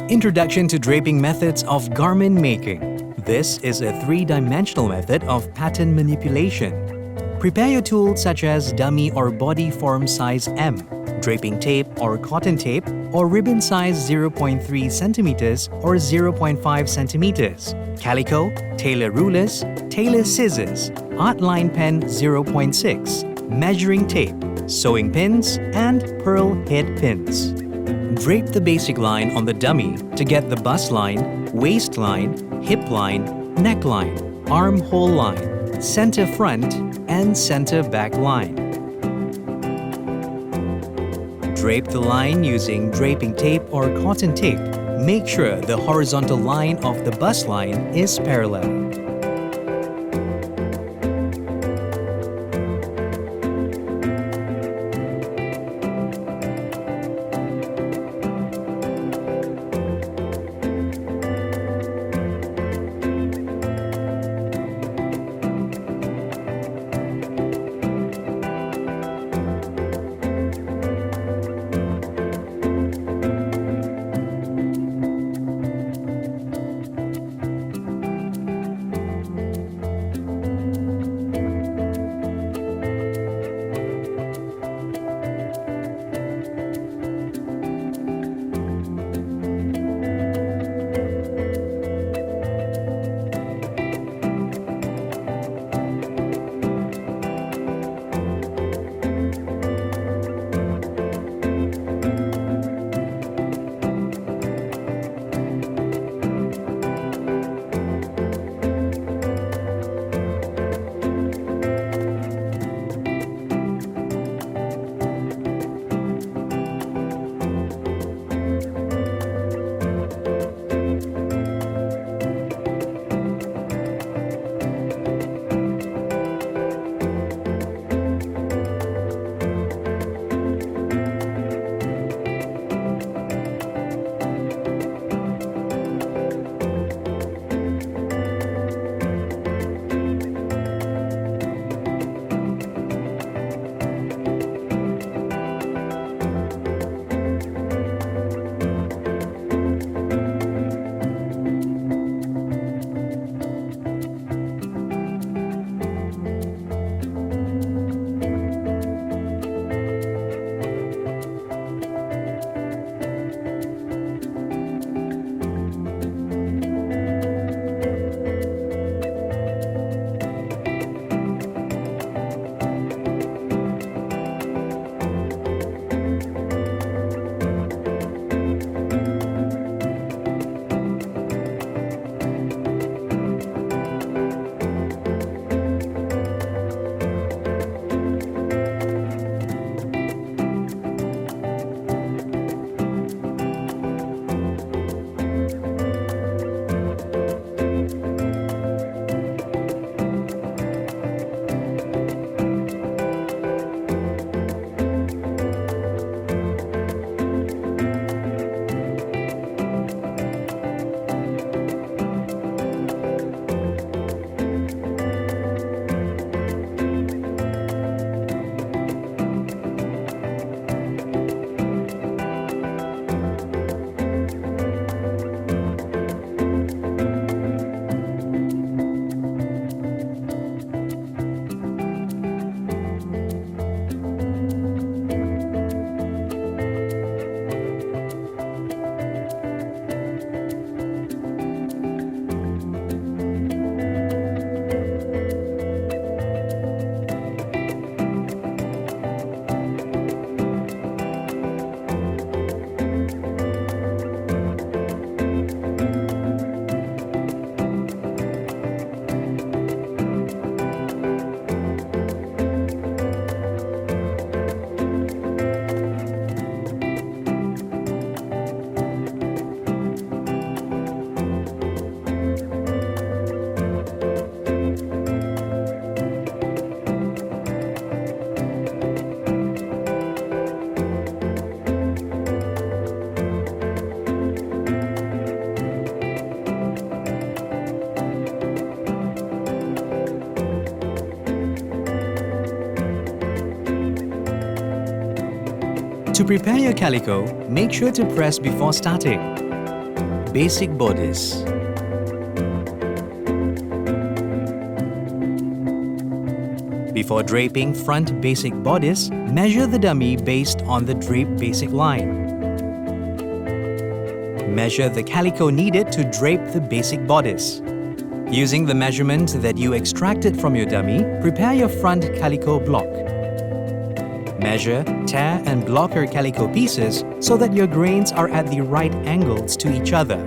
Introduction to Draping Methods of Garment Making. This is a three-dimensional method of pattern manipulation. Prepare your tools such as dummy or body form size M, draping tape or cotton tape, or ribbon size 0.3 centimeters or 0.5 centimeters, calico, tailor rulers, tailor scissors, art line pen 0.6, measuring tape, sewing pins, and pearl head pins. Drape the basic line on the dummy to get the bust line, waist line, hip line, neckline, armhole line, center front, and center back line. Drape the line using draping tape or cotton tape. Make sure the horizontal line of the bust line is parallel. To prepare your calico, make sure to press before starting. basic bodice. Before draping front basic bodice, measure the dummy based on the drape basic line. Measure the calico needed to drape the basic bodice. Using the measurement that you extracted from your dummy, prepare your front calico block. Measure, tear and block your calico pieces so that your grains are at the right angles to each other.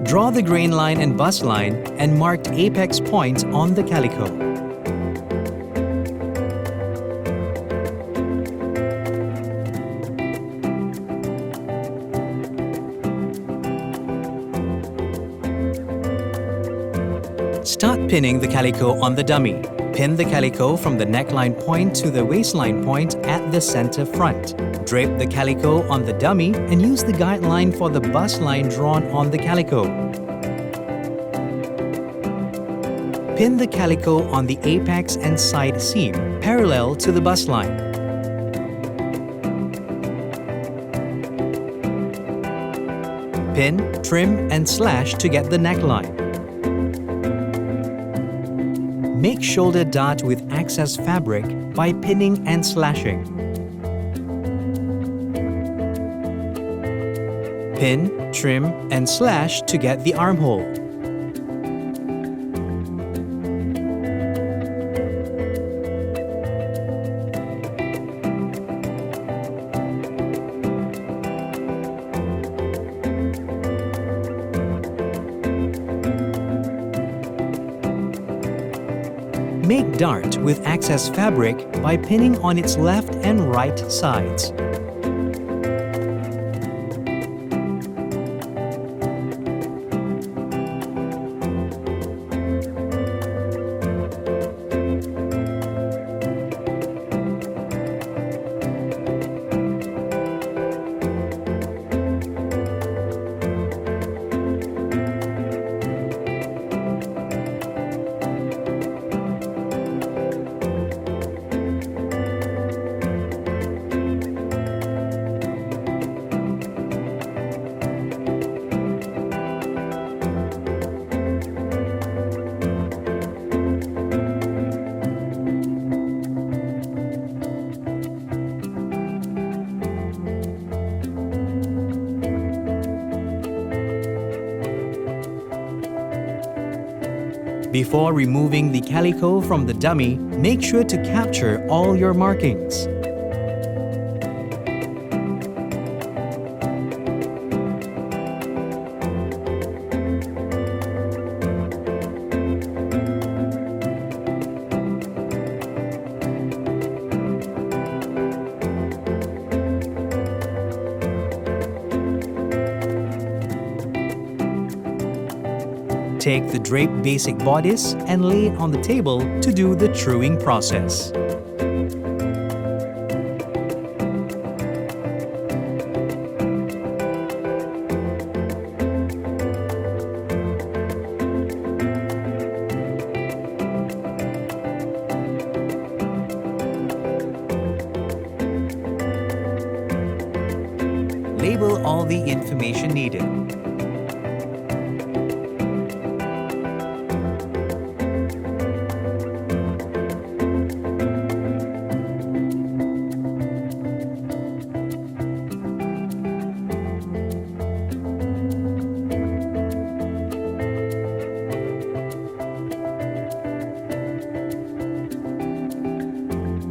Draw the grain line and bust line and marked apex points on the calico. Start pinning the calico on the dummy. Pin the calico from the neckline point to the waistline point at the center front. Drape the calico on the dummy and use the guideline for the bust line drawn on the calico. Pin the calico on the apex and side seam, parallel to the bust line. Pin, trim and slash to get the neckline. Make shoulder dart with excess fabric by pinning and slashing. Pin, trim and slash to get the armhole. Make dart with excess fabric by pinning on its left and right sides. Before removing the calico from the dummy, make sure to capture all your markings. Take the drape basic bodice and lay it on the table to do the truing process. Label all the information needed.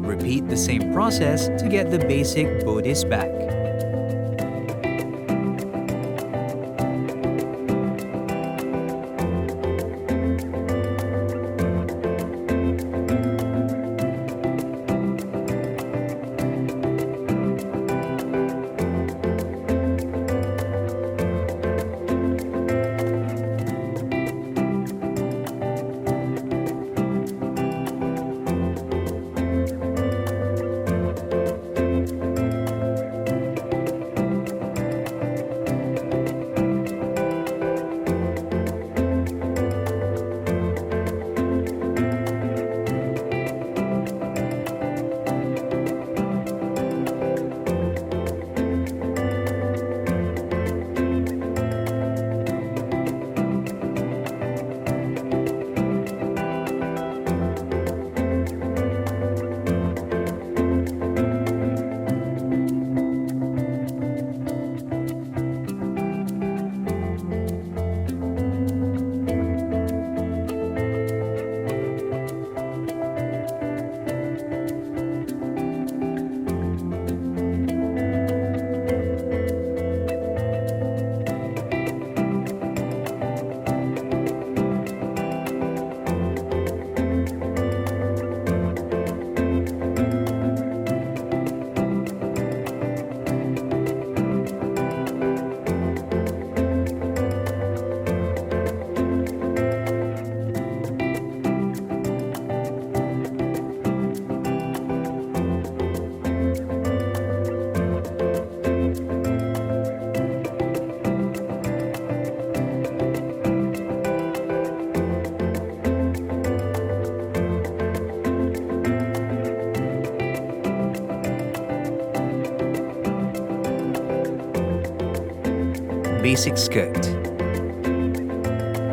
Repeat the same process to get the basic bodice back. basic skirt.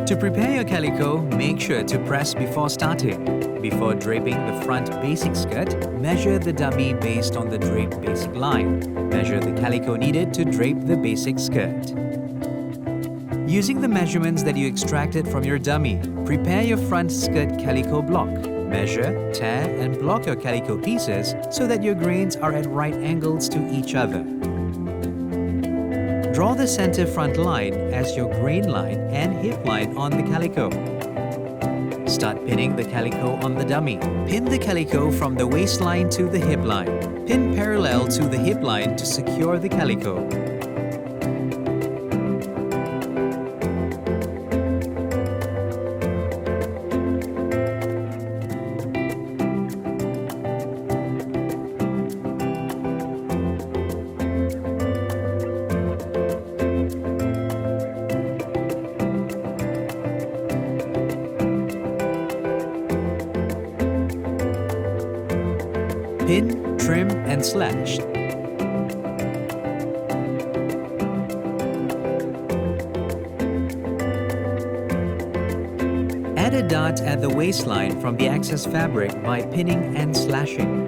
To prepare your calico, make sure to press before starting. Before draping the front basic skirt, measure the dummy based on the drape basic line. Measure the calico needed to drape the basic skirt. Using the measurements that you extracted from your dummy, prepare your front skirt calico block. Measure, tear, and block your calico pieces so that your grains are at right angles to each other. Draw the center front line as your grain line and hip line on the calico. Start pinning the calico on the dummy. Pin the calico from the waistline to the hip line. Pin parallel to the hip line to secure the calico. Pin, trim, and slash. Add a dot at the waistline from the excess fabric by pinning and slashing.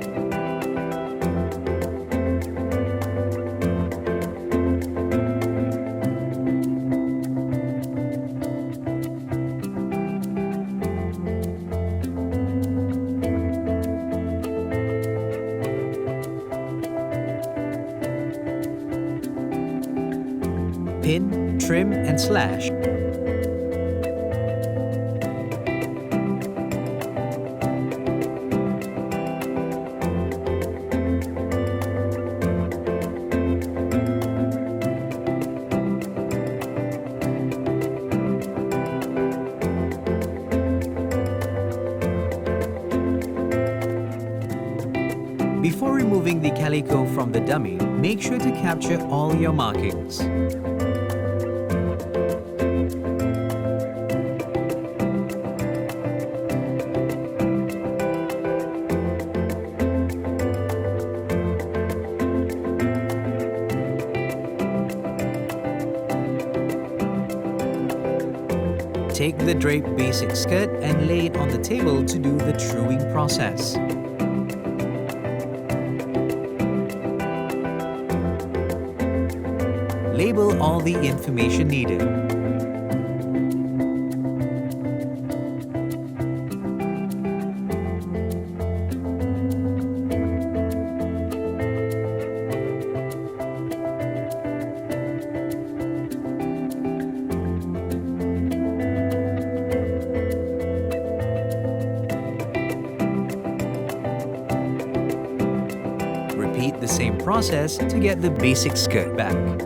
Pin, trim, and slash. Before removing the calico from the dummy, make sure to capture all your markings. Take the drape basic skirt and lay it on the table to do the truing process. Label all the information needed. Repeat the same process to get the basic skirt back.